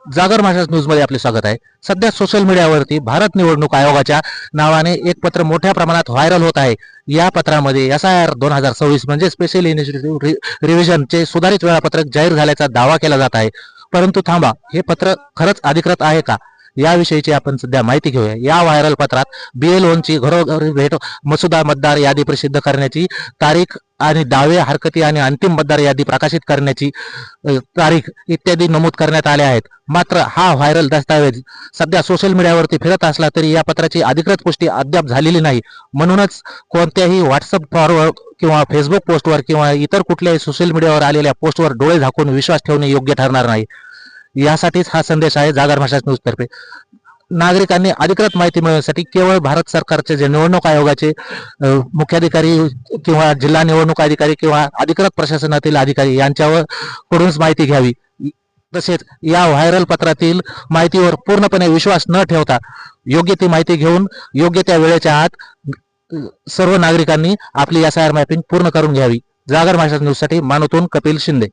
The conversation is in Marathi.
जागर महाराष्ट्र न्यूज मध्ये आपले स्वागत आहे। सध्या सोशल मीडियावरती भारत निवडणूक आयोगाच्या नावाने एक पत्र मोठ्या प्रमाणात व्हायरल होत आहे। या पत्रामध्ये SIR 2026 म्हणजे स्पेशल इनिशिएटिव्ह रिव्हिजनचे सुधारित वेळापत्रक जाहीर झाल्याचा दावा केला जात आहे। परंतु थांबा, हे पत्र खरंच अधिकृत आहे का याविषयीची आपण सध्या माहिती घेऊया। या व्हायरल पत्रात BLOंची घरोघरी भेट, मसुदा मतदार यादी प्रसिद्ध करण्याची तारीख आणि दावे, हरकती आणि अंतिम मतदार यादी प्रकाशित करण्याची तारीख इत्यादी नमूद करण्यात आले आहेत। मात्र हा व्हायरल दस्तावेज सध्या सोशल मीडियावरती फिरत असला तरी या पत्राची अधिकृत पुष्टी अद्याप झालेली नाही। म्हणूनच कोणत्याही व्हॉट्सअप फॉरवर्ड किंवा फेसबुक पोस्टवर किंवा इतर कुठल्याही सोशल मीडियावर आलेल्या पोस्टवर डोळे झाकून विश्वास ठेवणे योग्य ठरणार नाही। यासाठीच हा संदेश आहे जागर महाराष्ट्र न्यूज तर्फे। नागरिकांनी अधिकृत माहिती मिळवण्यासाठी केवळ भारत सरकारचे जे निवडणूक आयोगाचे मुख्याधिकारी किंवा जिल्हा निवडणूक अधिकारी किंवा अधिकृत प्रशासनातील अधिकारी यांच्यावर कडूनच माहिती घ्यावी। तसेच या व्हायरल पत्रातील माहितीवर पूर्णपणे विश्वास न ठेवता योग्य ती माहिती घेऊन योग्य त्या वेळेच्या आत सर्व नागरिकांनी आपली SIR मॅपिंग पूर्ण करून घ्यावी। जागर महाराष्ट्र न्यूज साठी मानवतून कपिल शिंदे।